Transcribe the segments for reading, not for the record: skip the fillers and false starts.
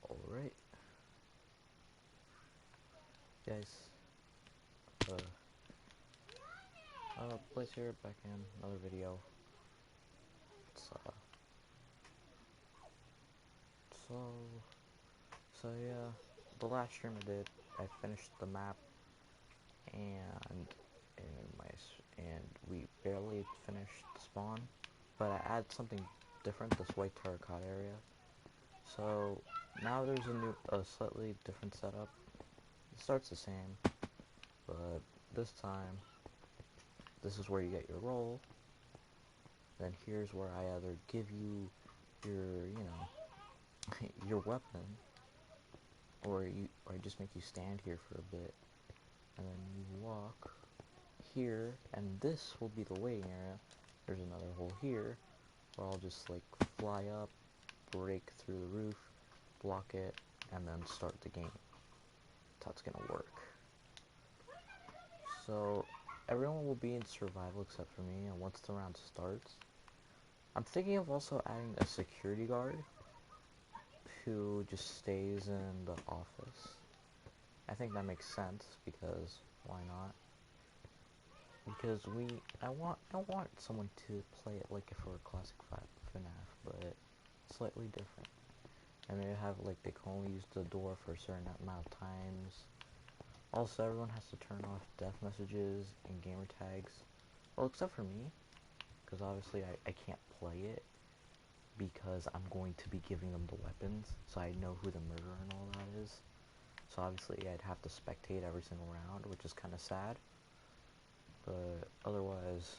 Alright. Guys. Place here, back in another video. It's, so yeah, the last stream I did, I finished the map, and we barely finished the spawn, but I added something different, this white terracotta area. So now there's a slightly different setup. It starts the same, but this time, this is where you get your role. Then here's where I either give you your, your weapon, or I just make you stand here for a bit, and then you walk here, and this will be the waiting area. There's another hole here, where I'll just like fly up, break through the roof, block it, and then start the game. That's how it's gonna work. So everyone will be in survival except for me, and once the round starts, I'm thinking of also adding a security guard who just stays in the office. I think that makes sense, because why not? Because I want someone to play it like if it were classic Fnaf, but slightly different. And they have like they can only use the door for a certain amount of times. Also, everyone has to turn off death messages and gamer tags. Well, except for me, because obviously I can't play it, because I'm going to be giving them the weapons, so I know who the murderer and all that is. So obviously I'd have to spectate every single round, which is kind of sad. But otherwise,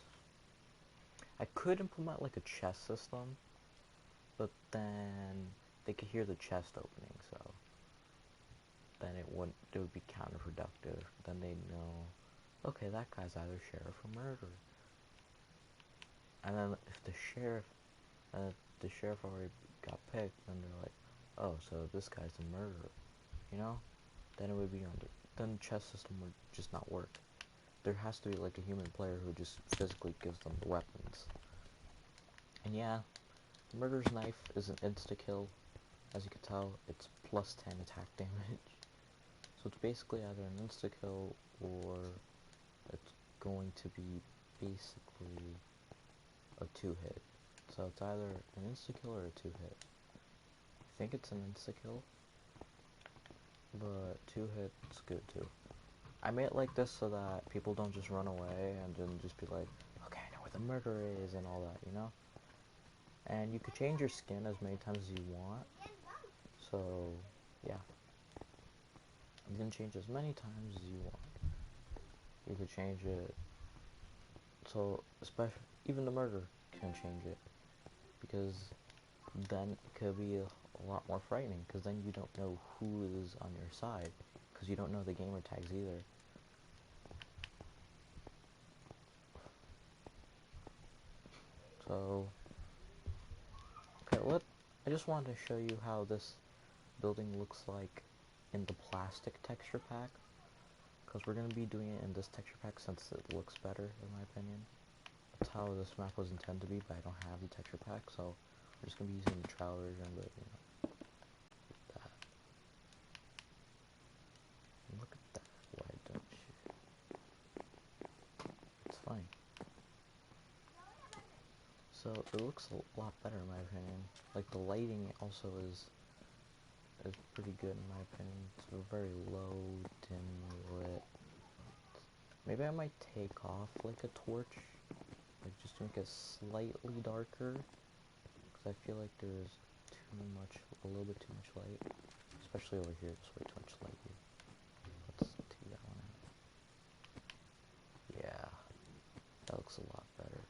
I could implement like a chest system, but then they could hear the chest opening, so then it would be counterproductive. Then they'd know, okay, that guy's either sheriff or murderer. And then if the sheriff already got picked, then they're like, oh, so this guy's the murderer, you know? Then it would be then the chess system would just not work. There has to be like a human player who just physically gives them the weapons. And yeah, the murderer's knife is an insta-kill. As you can tell, it's plus 10 attack damage. So it's basically either an insta-kill or it's going to be basically a 2-hit. So it's either an insta-kill or a 2-hit. I think it's an insta-kill, but 2-hit is good too. I made it like this so that people don't just run away and then just be like, okay, I know where the murderer is and all that, you know? And you could change your skin as many times as you want. So, yeah. You can change as many times as you want. You could change it so, even the murderer can change it. Because then it could be a lot more frightening, because then you don't know who is on your side. Because you don't know the gamer tags either. So, okay, I just wanted to show you how this building looks like in the plastic texture pack, because we're going to be doing it in this texture pack since it looks better, in my opinion. That's how this map was intended to be, but I don't have the texture pack, so we're just going to be using the trial version, but you know, that. And look at that, why don't you? It's fine. So it looks a lot better in my opinion. Like the lighting also is pretty good in my opinion. It's a very low, dimly lit. Maybe I might take off like a torch, like just to make it slightly darker, because I feel like there's a little bit too much light, especially over here. There's way too much light here. Let's take that one out. Yeah, that looks a lot better.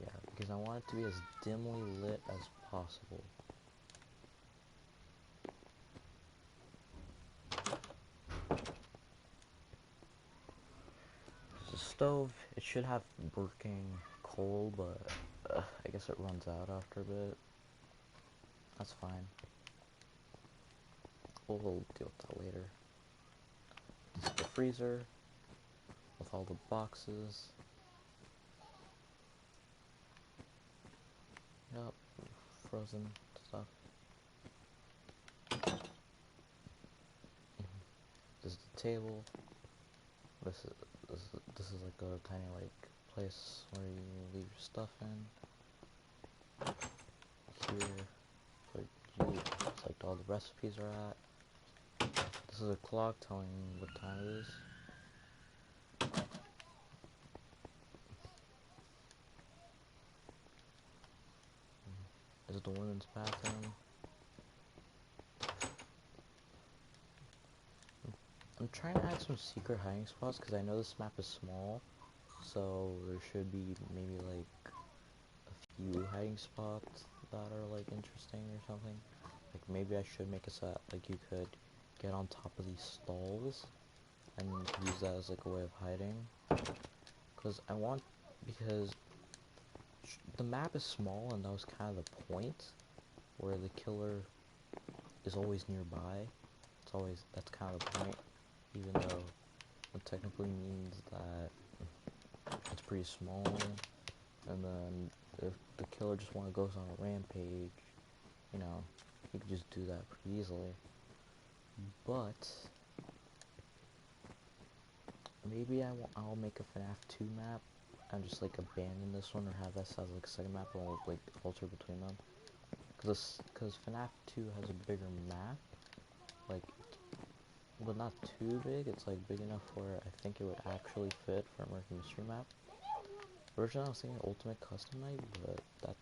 Yeah, because I want it to be as dimly lit as possible. The stove, it should have working coal, but I guess it runs out after a bit. That's fine. We'll deal with that later. This is the freezer with all the boxes. Yup, frozen stuff. This is the table. This is like a tiny like place where you leave your stuff in. Here, where it's like all the recipes are at. This is a clock telling what time it is. This is the women's bathroom. I'm trying to add some secret hiding spots because I know this map is small, so there should be maybe like a few hiding spots that are like interesting or something. Like maybe I should make a set like you could get on top of these stalls and use that as like a way of hiding. Because the map is small and that was kind of the point where the killer is always nearby. That's kind of the point, even though it technically means that it's pretty small, and then if the killer just goes on a rampage, you know, he could just do that pretty easily. But maybe I'll make a Fnaf 2 map and just like abandon this one or have this as like a second map and we'll like alter between them. Cause Fnaf 2 has a bigger map, like, but not too big. It's like big enough where I think it would actually fit for a murder mystery map. Originally I was thinking ultimate custom night, but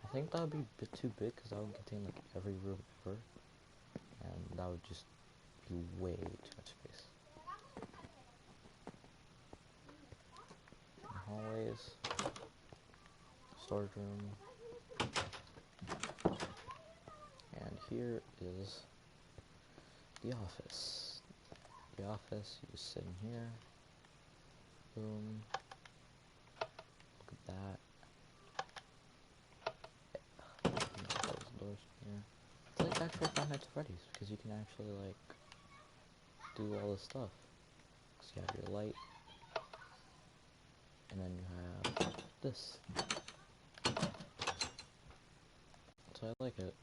I think that would be a bit too big because that would contain like every room ever, and that would just be way too much space. Hallways, storage room, and here is the office. The office, you just sit in here. Boom. Look at that. Close the doors here. It's like actual Five Nights at Freddy's because you can actually like do all this stuff. So you have your light, and then you have this. So I like it.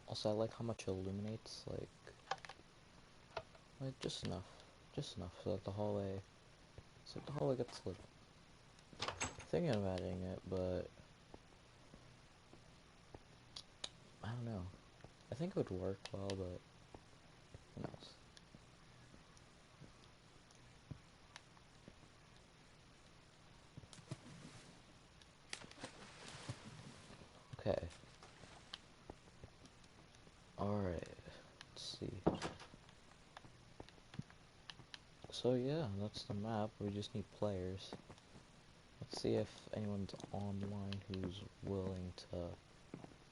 Also, I like how much it illuminates, like just enough so that the hallway gets lit. Thinking of adding it, but I don't know. I think it would work well, but who knows? Okay. Alright. Let's see. So yeah, that's the map. We just need players. Let's see if anyone's online who's willing to...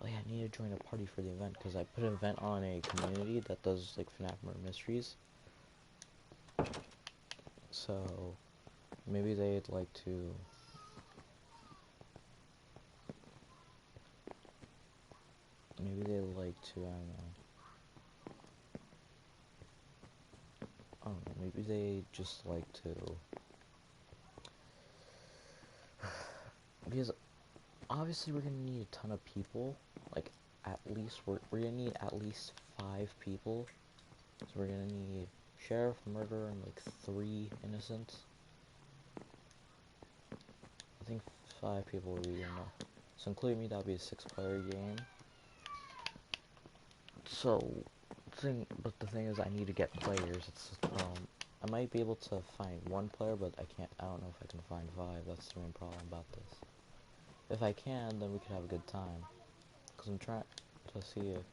Oh yeah, I need to join a party for the event, because I put an event on a community that does like Fnaf murder mysteries. So maybe they'd like to... Maybe they'd like to, I don't know, maybe they just like to... Because obviously we're gonna need a ton of people, like at least we're gonna need at least 5 people. So we're gonna need sheriff, murderer, and like 3 innocents. I think 5 people would be enough. So including me, that'd be a 6-player game. So but the thing is, I need to get players. I might be able to find 1 player, but I don't know if I can find 5. That's the main problem about this. If I can, then we could have a good time. Because I'm trying to see if...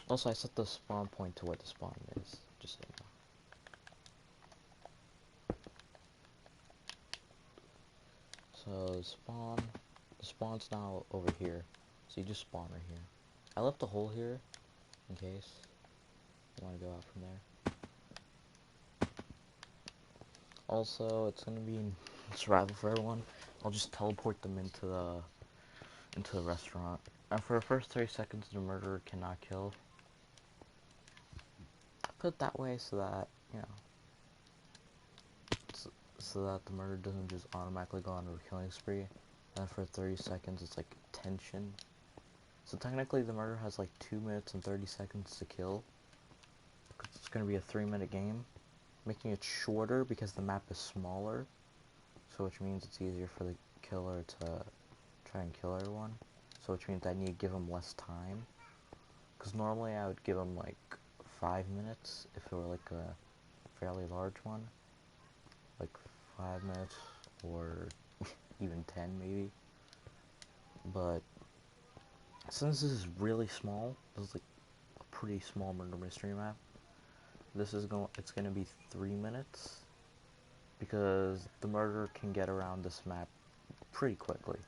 Also, I set the spawn point to where the spawn is, just so you know. So, the spawn's now over here. So you just spawn right here. I left a hole here, in case you want to go out from there. Also, it's going to be in survival for everyone. I'll just teleport them into the restaurant. And for the first 30 seconds, the murderer cannot kill. Put it that way so that, you know, so that the murder doesn't just automatically go on a killing spree. And for 30 seconds, it's like tension. So technically, the murder has like 2 minutes and 30 seconds to kill. It's going to be a 3-minute game. Making it shorter because the map is smaller. So which means it's easier for the killer to try and kill everyone. So which means I need to give him less time. Because normally I would give him like 5 minutes if it were like a fairly large one. Like 5 minutes or even 10 maybe. But since this is really small, this is like a pretty small murder mystery map. It's gonna be 3 minutes because the murderer can get around this map pretty quickly.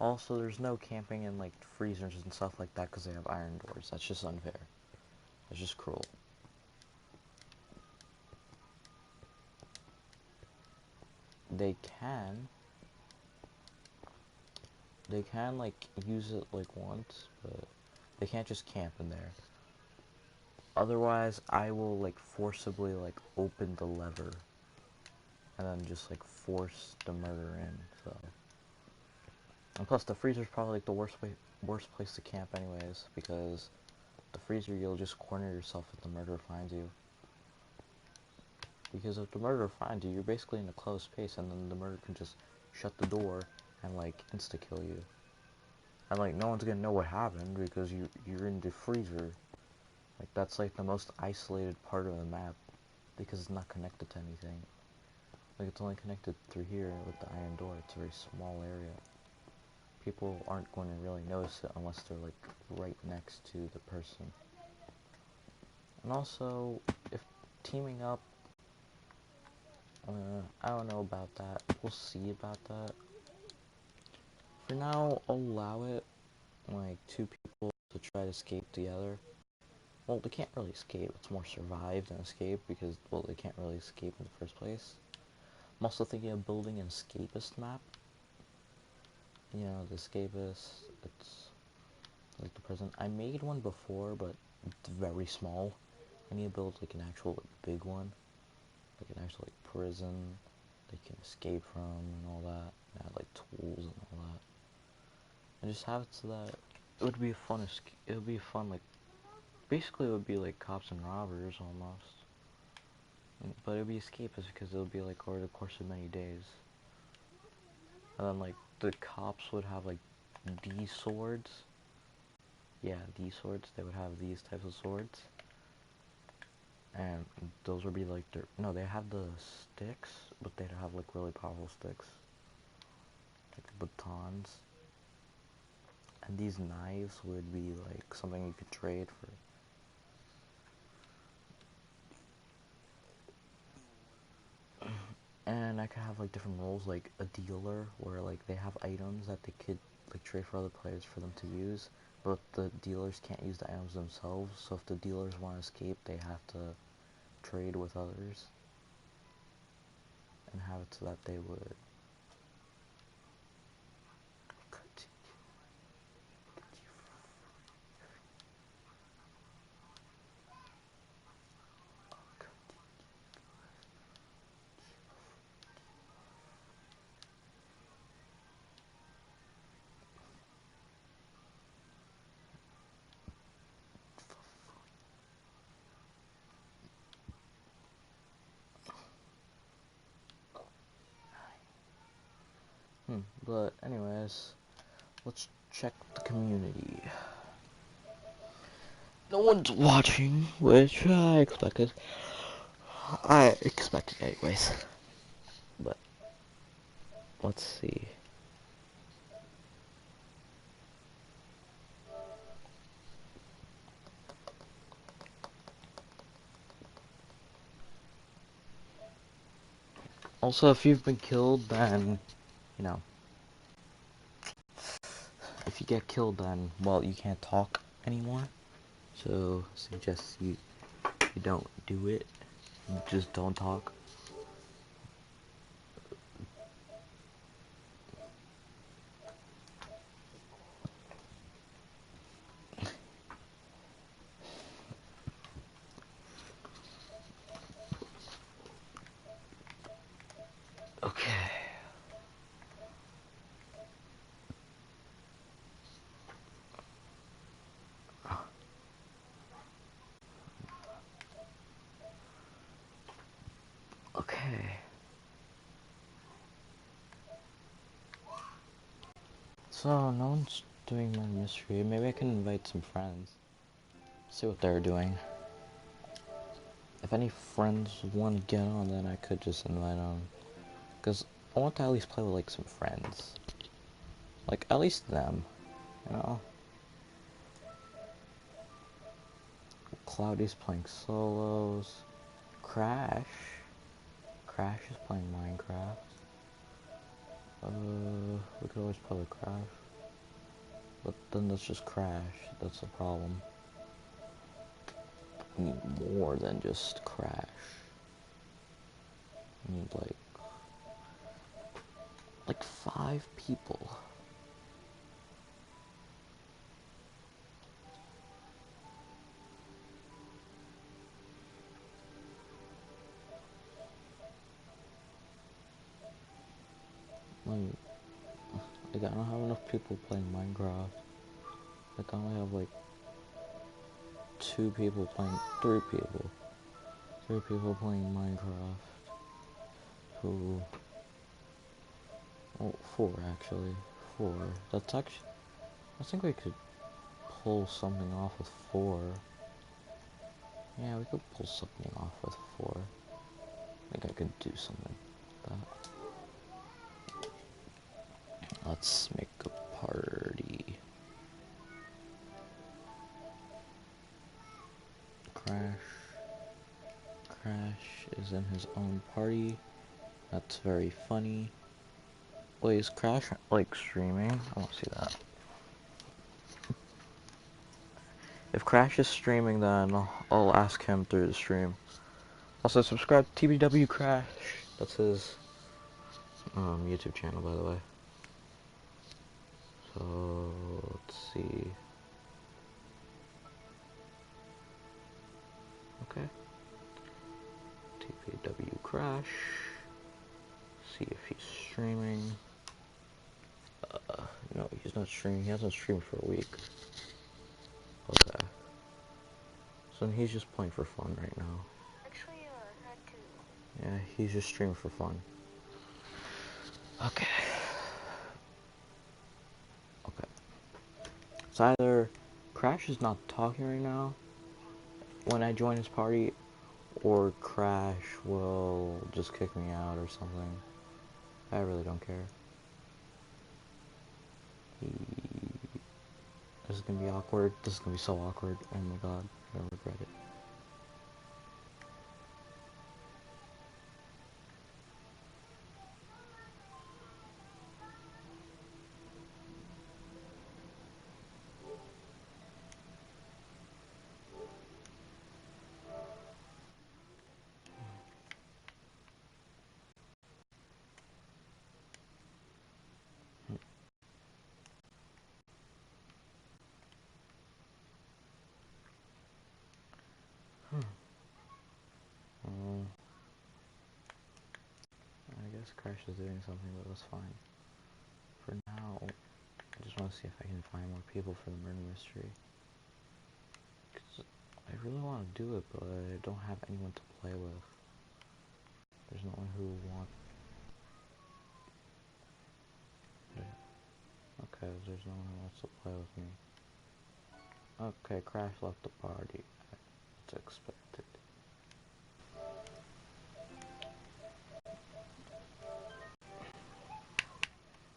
Also, there's no camping in like freezers and stuff like that because they have iron doors. That's just unfair. It's just cruel. They can like use it like once, but they can't just camp in there. Otherwise, I will like forcibly like open the lever and then just like force the murder in. So, and plus the freezer's probably like the worst place to camp anyways, because the freezer you'll just corner yourself if the murderer finds you. Because if the murderer finds you, you're basically in a closed space, and then the murderer can just shut the door and like insta kill you. And like no one's gonna know what happened because you're in the freezer. Like that's like the most isolated part of the map because it's not connected to anything. Like it's only connected through here with the iron door. It's a very small area. People aren't going to really notice it unless they're like right next to the person. And also, if teaming up, I don't know about that. We'll see about that. For now, I'll allow it, like, 2 people to try to escape together. Well, they can't really escape. It's more survive than escape because, well, they can't really escape in the first place. I'm also thinking of building an escapist map. You know, the escapist, it's like the prison. I made one before, but it's very small. I need to build, like, an actual like, big one. Like, an actual, like, prison they can escape from and all that. And add, like, tools and all that. And just have it so that it would be a fun, it would be fun, like, basically it would be like cops and robbers almost. But it would be escapist because it would be like over the course of many days. And then like the cops would have like these swords. Yeah, these swords. They would have these types of swords. And those would be like their, no, they have the sticks, but they'd have like really powerful sticks. Like batons. And these knives would be like something you could trade for. And I could have like different roles, like a dealer, where like they have items that they could like trade for other players for them to use, but the dealers can't use the items themselves. So if the dealers want to escape, they have to trade with others and have it so that they would. But anyways, let's check the community. No one's watching, which I expected. I expected anyways. But let's see. Also, if you've been killed, then, you know, if you get killed, then, well, you can't talk anymore. So, suggest you don't do it. Just don't talk. Okay. So, no one's doing my mystery. Maybe I can invite some friends. See what they're doing. If any friends want to get on, then I could just invite them. Because I want to at least play with, like, some friends. Like, at least them. You know? Cloudy's playing solos. Crash. Crash is playing Minecraft. We could always play with Crash. But then that's just Crash. That's the problem. We need more than just Crash. We need like 5 people. Like I don't have enough people playing Minecraft. Like I only have like 2 people playing, 3 people. 3 people playing Minecraft. Who? Oh, 4 actually. 4. That's actually. I think we could pull something off with 4. Yeah, we could pull something off with 4. I think I could do something like that. Let's make a party. Crash. Crash is in his own party. That's very funny. Wait, is Crash like streaming? I want to see that. If Crash is streaming, then I'll ask him through the stream. Also, subscribe to TBW Crash. That's his YouTube channel, by the way. So let's see. Okay. TBW Crash. See if he's streaming. No, he's not streaming. He hasn't streamed for a week. Okay. So he's just playing for fun right now. Yeah, he's just streaming for fun. Okay. Okay. It's either Crash is not talking right now when I join his party, or Crash will just kick me out or something. I really don't care. This is gonna be awkward. This is gonna be so awkward. Oh my god, I'm gonna regret it. Um, I guess Crash is doing something, but that's fine. For now, I just want to see if I can find more people for the murder mystery. Cause I really want to do it, but I don't have anyone to play with. There's no one who wants. Okay, there's no one who wants to play with me. Okay, Crash left the party. It's expected.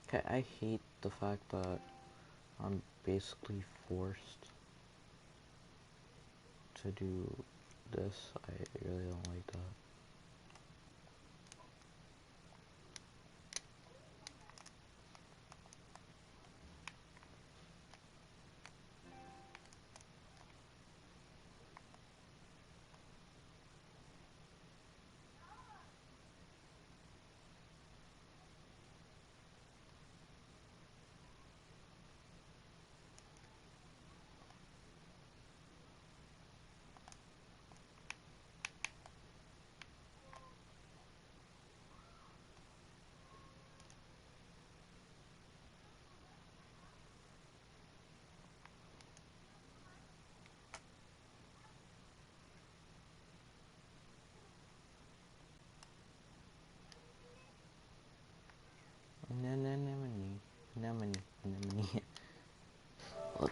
Okay, I hate the fact that I'm basically forced to do this. I really don't like that.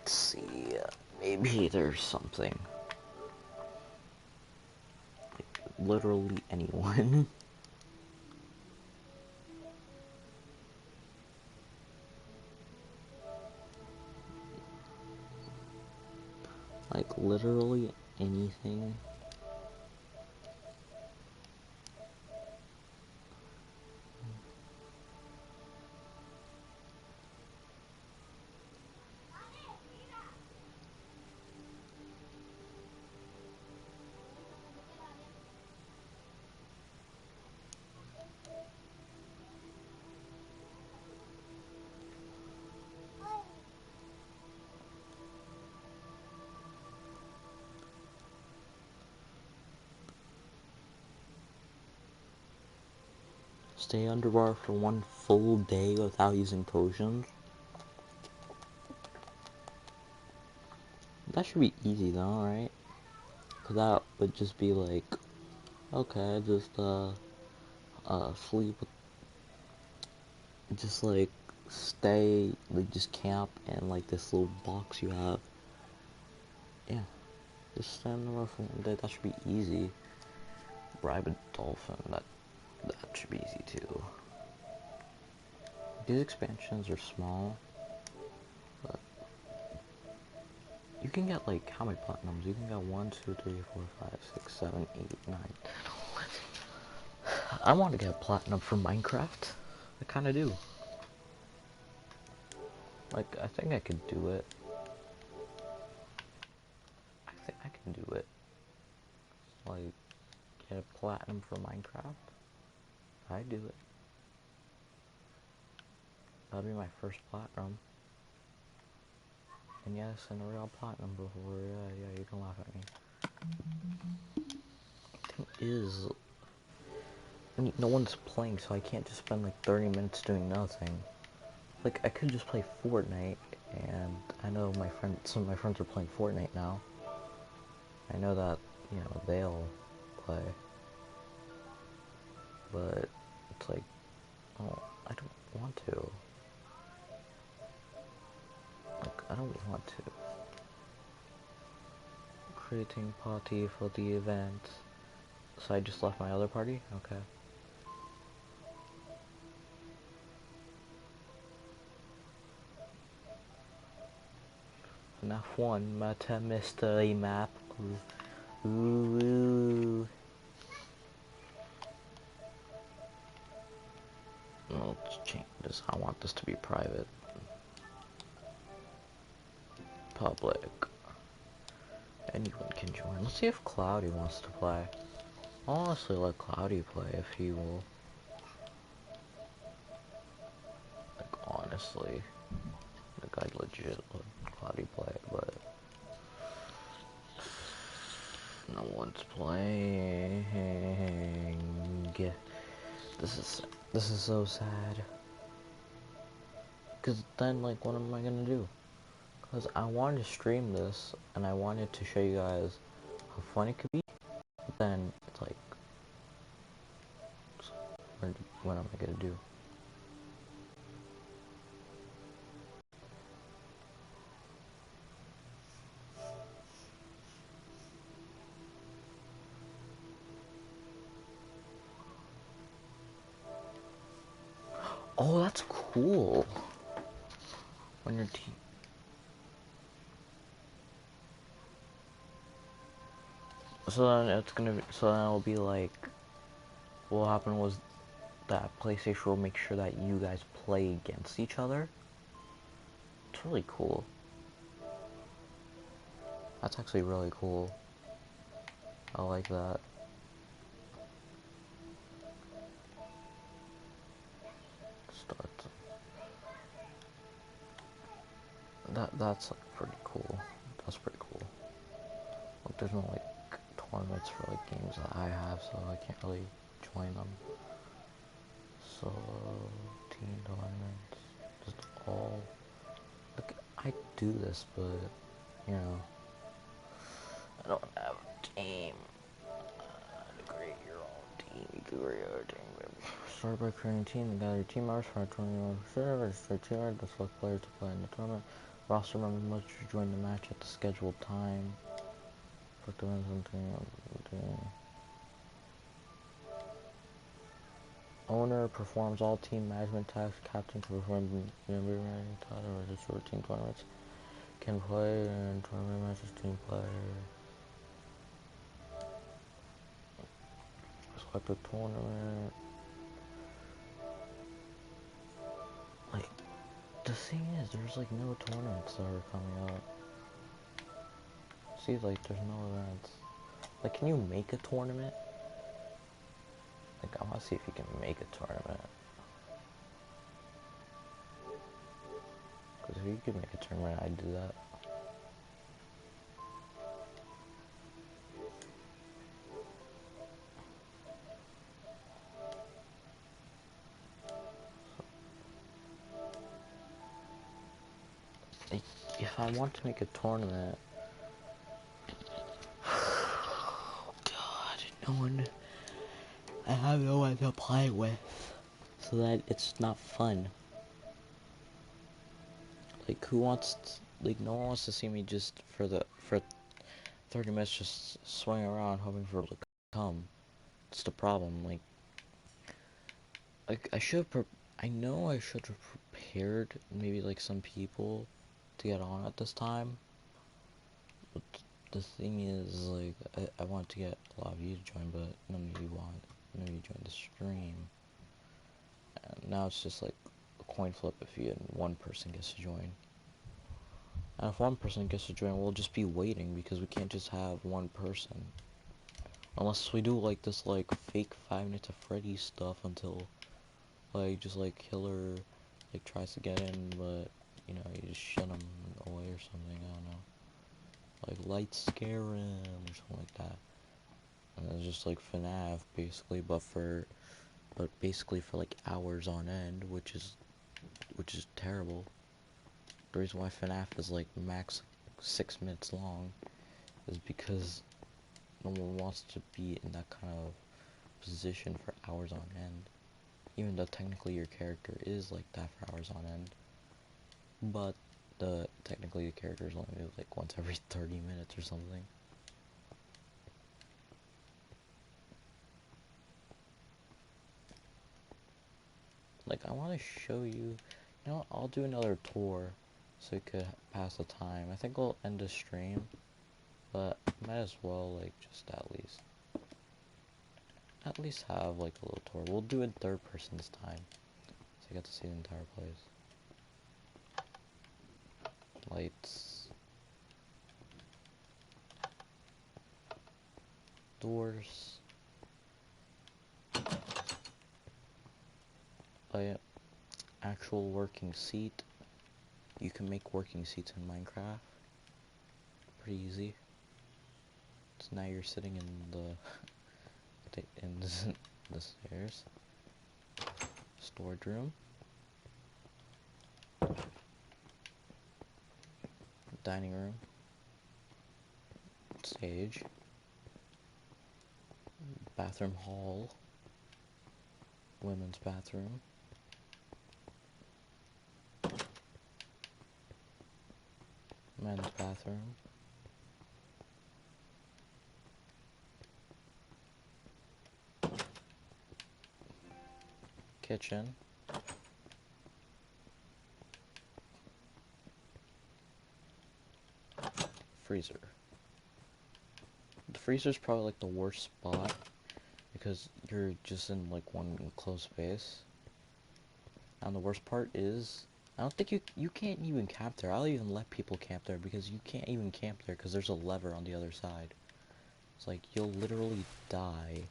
Let's see. Maybe there's something. Like, literally anyone. Like, literally anything. Stay underwater for one full day without using potions. That should be easy though, right? Cause that would just be like, okay, just sleep, just like stay, like just camp in like this little box you have. Yeah, just stand underwater for one day. That should be easy. Bribe a dolphin. That should be easy too. These expansions are small, but you can get like how many platinums? You can get 1, 2, 3, 4, 5, 6, 7, 8, 9. I want to get platinum from Minecraft. I kind of do. Like, I think I could do it. I think I can do it. Like, get a platinum for Minecraft. I do it. That'd be my first platinum. And yes, I never got platinum before. Yeah, you can laugh at me. Thing is, no one's playing, so I can't just spend like 30 minutes doing nothing. Like, I could just play Fortnite, and I know some of my friends are playing Fortnite now. I know that, you know, they'll play. But, it's like, oh, I don't want to. Like, I don't want to. Creating party for the event. So I just left my other party? Okay. Fnaf 1 Meta Mystery Map. Ooh. Let's change this. I want this to be private. Public. Anyone can join. Let's see if Cloudy wants to play. I'll honestly let Cloudy play if he will. Like, honestly. Like, I'd legit let Cloudy play, but no one's playing. This is so sad. Cause then, like, what am I gonna do? Cause I wanted to stream this, and I wanted to show you guys how fun it could be. But then it's like, what am I gonna do? Oh, that's cool. When your team. So then it's gonna be. So then it'll be like. What happened was that PlayStation will make sure that you guys play against each other. It's really cool. That's actually really cool. I like that. Start. That's like pretty cool. That's pretty cool. Like, there's no like tournaments for like games that I have, so I can't really join them. So team tournaments, just all. Like, I do this, but you know, I don't have a team. To create your own team, you can create your team. Start by creating a team and gather team members for a tournament server. Start team members to select players to play in the tournament. Roster members must join the match at the scheduled time. Owner performs all team management tasks. Captain can perform member management tasks or the short team tournaments. Can play in tournament matches. Team player. Select a tournament. Like, the thing is, there's like no tournaments that are coming up. See, like, there's no events. Like, can you make a tournament? Like, I want to see if you can make a tournament. Because if you could make a tournament, I'd do that. Like, if I want to make a tournament... God, no one... I have no one to play with. So that it's not fun. Like, who wants to, like, no one wants to see me just for 30 minutes just swing around hoping for it to come. It's the problem. Like I know I should have prepared maybe like some people to get on at this time. But the thing is, like, I want to get a lot of you to join, but none of you join the stream. And now it's just like a coin flip if one person gets to join. And if one person gets to join, we'll just be waiting because we can't just have one person. Unless we do like this like fake 5 Nights at Freddy's stuff until like just like killer like tries to get in, but you know, you just shut him away or something, I don't know. Like light scare him or something like that. And it's just like Fnaf basically, but basically for like hours on end, which is terrible. The reason why Fnaf is like max 6 minutes long is because no one wants to be in that kind of position for hours on end. Even though technically your character is like that for hours on end. But technically the character is only moved like once every 30 minutes or something. Like, I want to show you, you know what, I'll do another tour so you could pass the time. I think I'll end the stream, but might as well like just at least have like a little tour. We'll do it third person this time, so you get to see the entire place. Lights, doors, actual working seat. You can make working seats in Minecraft. Pretty easy. So now you're sitting in the stairs. Storage room. Dining room. Stage. Bathroom hall. Women's bathroom. Men's bathroom. Kitchen. Freezer. The freezer's probably like the worst spot because you're just in like one enclosed space. And the worst part is, I don't think you can't even camp there. I'll even let people camp there because you can't even camp there because there's a lever on the other side. It's like you'll literally die.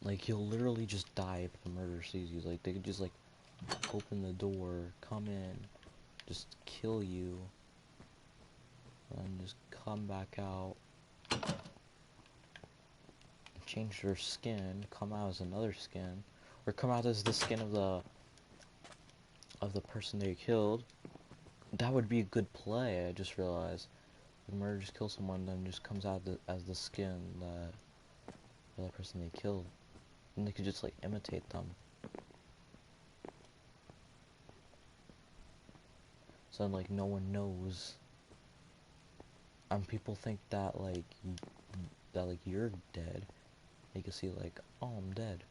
Like, you'll literally just die if the murderer sees you. Like, they could just, like, open the door, come in, just kill you, and just come back out, change their skin, come out as another skin, or come out as the skin of the person they killed. That would be a good play, I just realized. The murderer just kills someone, then just comes out as the skin that person they killed. And they could just, like, imitate them. So then, like, no one knows. And people think that, like, you're dead. You can see, like, oh, I'm dead.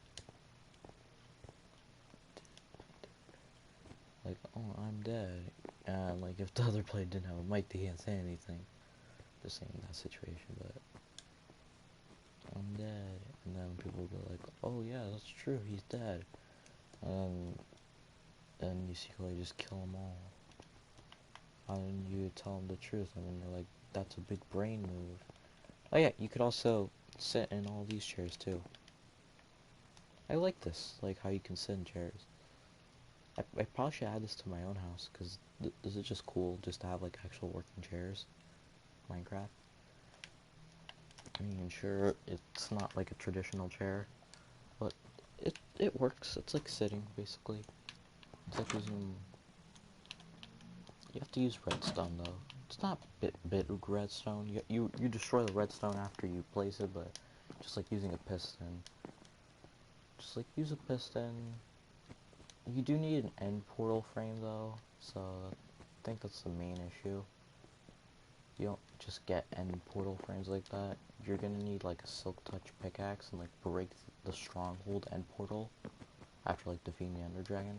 Like, oh, I'm dead. And, like, if the other player didn't have a mic, they can't say anything. Just saying that situation, but I'm dead. And then people will go like, oh, yeah, that's true, he's dead. And you secretly just kill them all. And you tell them the truth, and then you're like, that's a big brain move. Oh, yeah, you could also sit in all these chairs, too. I like this, like how you can sit in chairs. I probably should add this to my own house, because this is just cool, just to have, like, actual working chairs. Minecraft. I mean, sure, it's not like a traditional chair, but it works. It's like sitting, basically. It's like using... You have to use redstone, though. It's not bit redstone. You destroy the redstone after you place it, but just like using a piston. Just like use a piston. You do need an end portal frame, though, so I think that's the main issue. You don't just get end portal frames like that. You're gonna need like a silk touch pickaxe and like break the stronghold end portal after like defeating the ender dragon.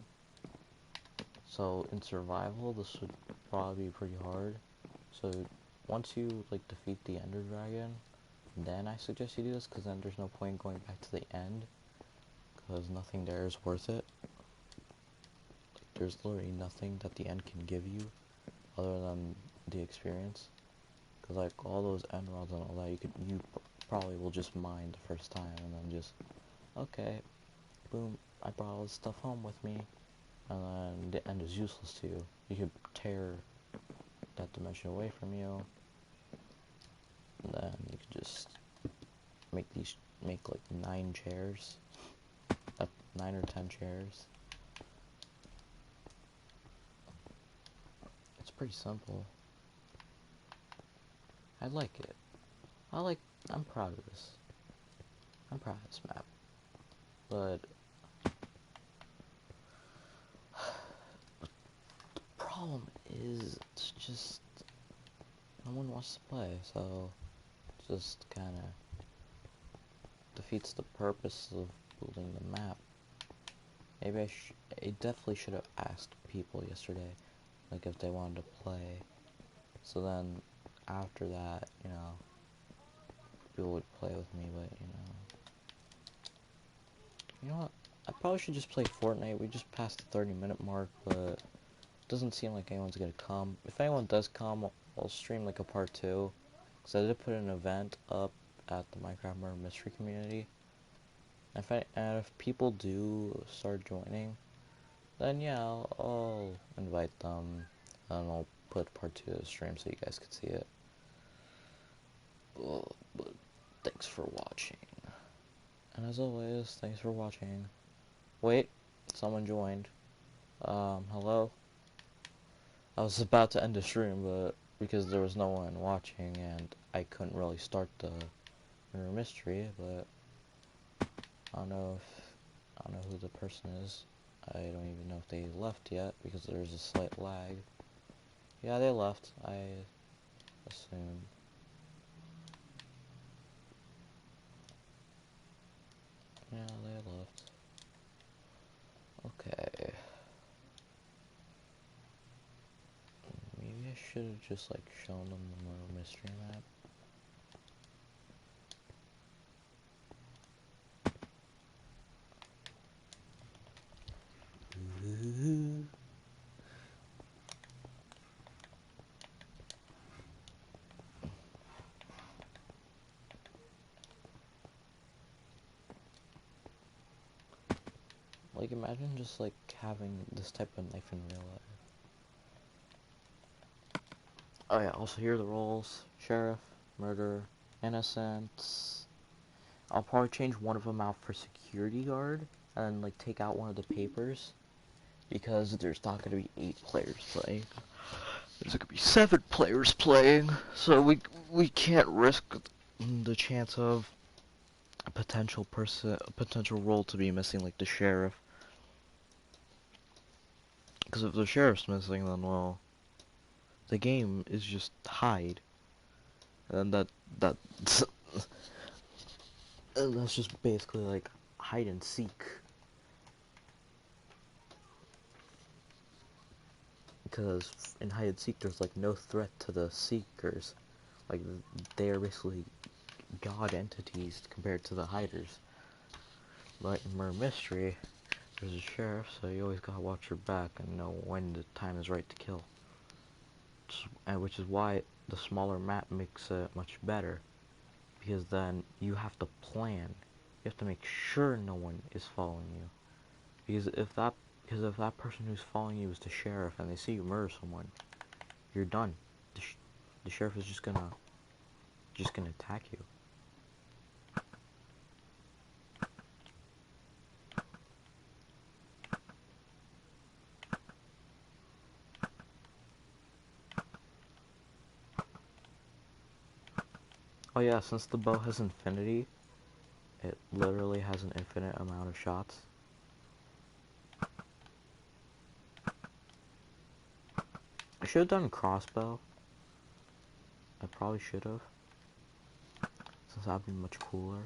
So in survival, this would probably be pretty hard. So once you like defeat the ender dragon, then I suggest you do this, because then there's no point going back to the end, because nothing there is worth it. Like, there's literally nothing that the end can give you other than the experience. Because like all those end rods and all that, you probably will just mine the first time and then just, okay, boom, I brought all this stuff home with me, and then the end is useless to you. You could tear that dimension away from you, and then you could just make like 9 chairs, 9 or 10 chairs. It's pretty simple. I like it. I'm proud of this. I'm proud of this map. But the problem is, it's just no one wants to play, so it just kind of defeats the purpose of building the map. Maybe I definitely should have asked people yesterday, like, if they wanted to play. So then, after that, you know, people would play with me, but, you know what? I probably should just play Fortnite. We just passed the 30-minute mark, but it doesn't seem like anyone's gonna come. If anyone does come, I'll stream, like, a part 2. Because I did put an event up at the Minecraft Murder Mystery community. And if people do start joining, then yeah, I'll invite them, and I'll put part 2 of the stream so you guys can see it. But thanks for watching. And as always, thanks for watching. Wait, someone joined. Hello? I was about to end the stream, but because there was no one watching and I couldn't really start the murder mystery, but I don't know who the person is. I don't even know if they left yet, because there's a slight lag. Yeah, they left, I assume. Yeah, they left. Okay. Maybe I should have just, like, shown them the murder mystery map. Like, imagine just, like, having this type of knife in real life. Oh yeah, also here are the roles. Sheriff, murder, innocent. I'll probably change one of them out for security guard, and then, like, take out one of the papers, because there's not going to be 8 players playing. There's going to be 7 players playing, so we can't risk the chance of a potential role to be missing, like the sheriff. Because if the sheriff's missing, then, well, the game is just hide, and that and that's just basically like hide and seek. Because in hide and seek, there's like no threat to the seekers. Like they are basically god entities compared to the hiders. But in murder mystery, there's a sheriff, so you always gotta watch your back and know when the time is right to kill. Which is why the smaller map makes it much better, because then you have to plan. You have to make sure no one is following you. Because if that person who's following you is the sheriff and they see you murder someone, you're done. The sheriff is just gonna attack you. Oh yeah, since the bow has infinity, it literally has an infinite amount of shots. I should have done crossbow. I probably should have, since that'd be much cooler.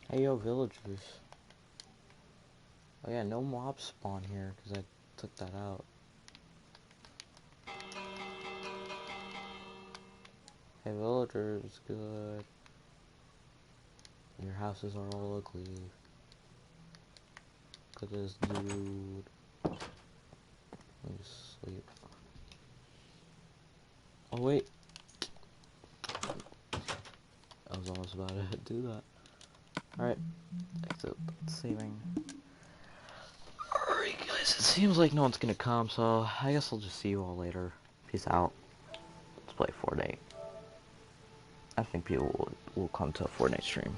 Hey yo, villagers. Oh yeah, no mobs spawn here, because I took that out. Hey villagers, good. Your houses are all ugly. Look at this dude. Let me sleep. Oh wait. I was almost about to do that. Alright. Exit saving. Alright guys, it seems like no one's gonna come, so I guess I'll just see you all later. Peace out. Let's play Fortnite. I think people will come to a Fortnite stream.